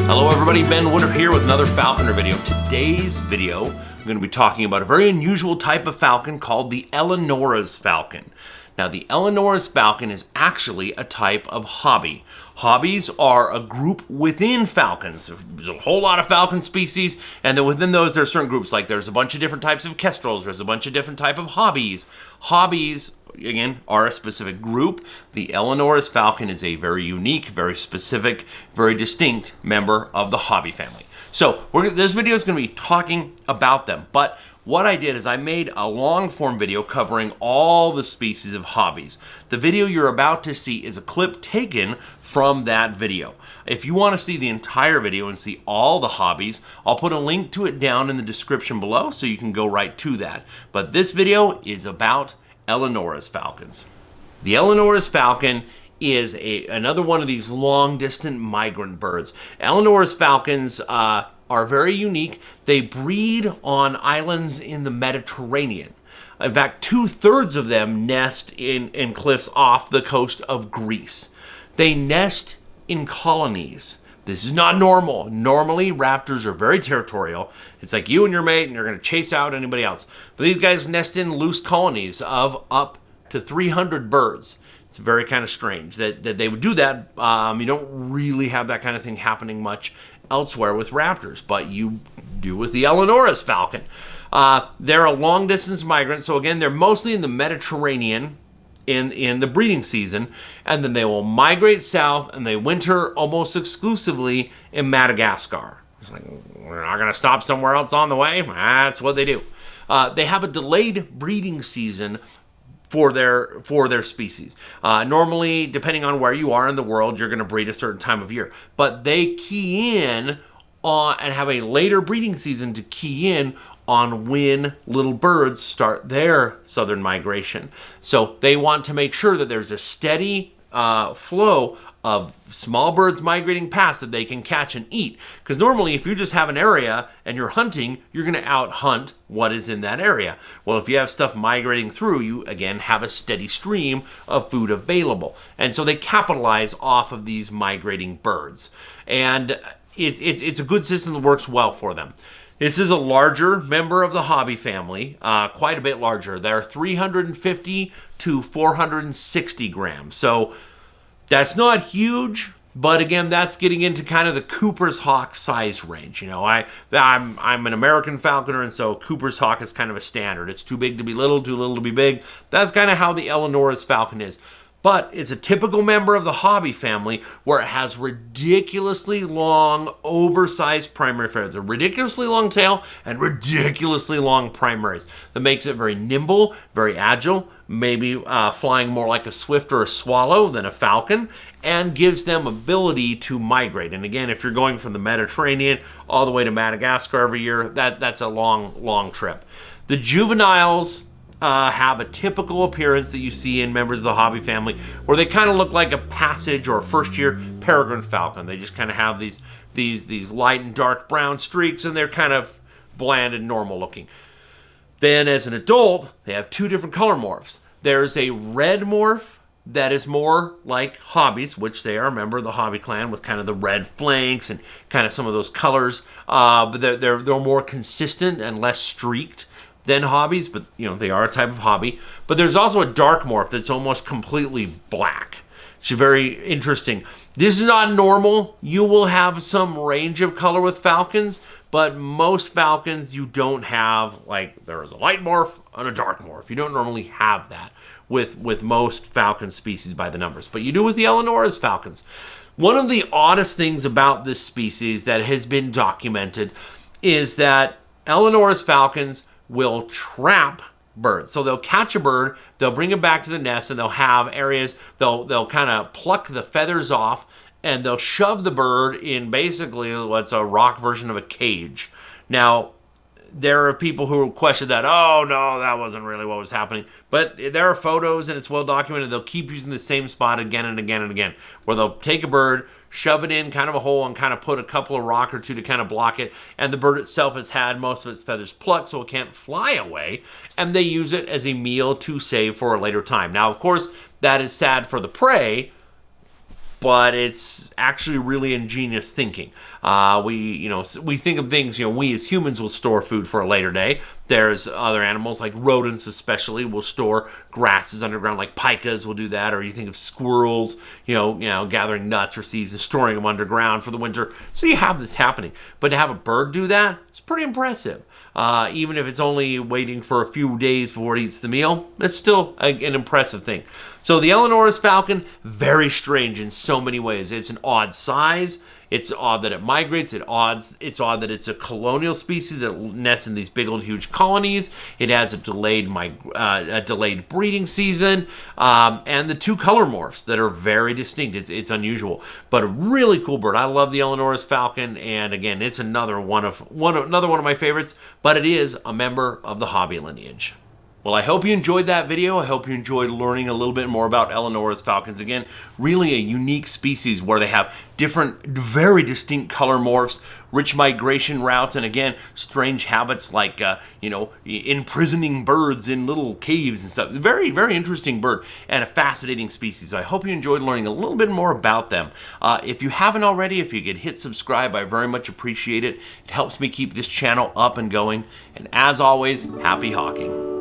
Hello everybody, Ben Woodard here with another Falconry video. Today's video, I'm going to be talking about a very unusual type of falcon called the Eleonora's falcon. Now the Eleonora's falcon is actually a type of hobby. Hobbies are a group within falcons. There's a whole lot of falcon species, and then within those there are certain groups, like there's a bunch of different types of kestrels, there's a bunch of different type of hobbies. Hobbies, again, are a specific group. The Eleonora's falcon is a very unique, very specific, very distinct member of the hobby family. So this video is going to be talking about them, but what I did is I made a long form video covering all the species of hobbies. The video you're about to see is a clip taken from that video. If you want to see the entire video and see all the hobbies, I'll put a link to it down in the description below so you can go right to that. But this video is about Eleonora's falcons. The Eleonora's falcon is another one of these long-distance migrant birds. Eleonora's falcons are very unique. They breed on islands in the Mediterranean. In fact, 2/3 of them nest in cliffs off the coast of Greece. They nest in colonies. This is not normal. Normally, raptors are very territorial. It's like you and your mate, and you're going to chase out anybody else. But these guys nest in loose colonies of up to 300 birds. It's very kind of strange that they would do that. You don't really have that kind of thing happening much elsewhere with raptors, but you do with the Eleonora's falcon. They're a long-distance migrant, so again, they're mostly in the Mediterranean in the breeding season, and then they will migrate south, and they winter almost exclusively in Madagascar. It's like, we're not going to stop somewhere else on the way. That's what they do. They have a delayed breeding season for their species. Normally, depending on where you are in the world, you're going to breed a certain time of year. But they key in on and have a later breeding season to key in on when little birds start their southern migration. So they want to make sure that there's a steady flow of small birds migrating past that they can catch and eat. Because normally if you just have an area and you're hunting, you're going to out-hunt what is in that area. Well, if you have stuff migrating through, you again have a steady stream of food available. And so they capitalize off of these migrating birds. And it's a good system that works well for them. This is a larger member of the hobby family, quite a bit larger. They're 350 to 460 grams. So that's not huge, but again, that's getting into kind of the Cooper's hawk size range. You know, I'm an American falconer, and so Cooper's hawk is kind of a standard. It's too big to be little, too little to be big. That's kind of how the Eleonora's falcon is. But it's a typical member of the hobby family where it has ridiculously long, oversized primary feathers, a ridiculously long tail, and ridiculously long primaries. That makes it very nimble, very agile, maybe flying more like a swift or a swallow than a falcon, and gives them ability to migrate. And again, if you're going from the Mediterranean all the way to Madagascar every year, that's a long, long trip. The juveniles have a typical appearance that you see in members of the hobby family, where they kind of look like a passage or first-year peregrine falcon. They just kind of have these light and dark brown streaks, and they're kind of bland and normal looking. Then as an adult, they have two different color morphs. There's a red morph that is more like hobbies, which they are a member of the hobby clan with kind of the red flanks and kind of some of those colors. But they're more consistent and less streaked than hobbies, but you know, they are a type of hobby. But there's also a dark morph that's almost completely black. It's very interesting. This is not normal. You will have some range of color with falcons, but most falcons you don't have, like there is a light morph and a dark morph. You don't normally have that with most falcon species by the numbers, but you do with the Eleonora's falcons. One of the oddest things about this species that has been documented is that Eleonora's falcons will trap birds. So they'll catch a bird, they'll bring it back to the nest, and they'll have areas, they'll kind of pluck the feathers off, and they'll shove the bird in basically what's a rock version of a cage. Now, there are people who question that, oh no, that wasn't really what was happening. But there are photos, and it's well documented. They'll keep using the same spot again and again and again, where they'll take a bird, shove it in kind of a hole, and kind of put a couple of rock or two to kind of block it. And the bird itself has had most of its feathers plucked, so it can't fly away. And they use it as a meal to save for a later time. Now, of course, that is sad for the prey, but it's actually really ingenious thinking. We think of things, we as humans will store food for a later day. There's other animals like rodents especially will store grasses underground, like pikas will do that. Or you think of squirrels, gathering nuts or seeds and storing them underground for the winter. So you have this happening. But to have a bird do that, it's pretty impressive. Even if it's only waiting for a few days before it eats the meal, it's still an impressive thing. So the Eleonora's falcon, very strange in so many ways. It's an odd size. It's odd that it migrates. It's odd that it's a colonial species that nests in these big old huge colonies. It has a delayed breeding season, and the two color morphs that are very distinct. It's unusual, but a really cool bird. I love the Eleonora's falcon, and again, it's another one of my favorites. But it is a member of the hobby lineage. Well, I hope you enjoyed that video. I hope you enjoyed learning a little bit more about Eleonora's falcons. Again, really a unique species where they have different, very distinct color morphs, rich migration routes, and again, strange habits like, imprisoning birds in little caves and stuff. Very, very interesting bird and a fascinating species. I hope you enjoyed learning a little bit more about them. If you haven't already, if you could hit subscribe, I very much appreciate it. It helps me keep this channel up and going. And as always, happy hawking.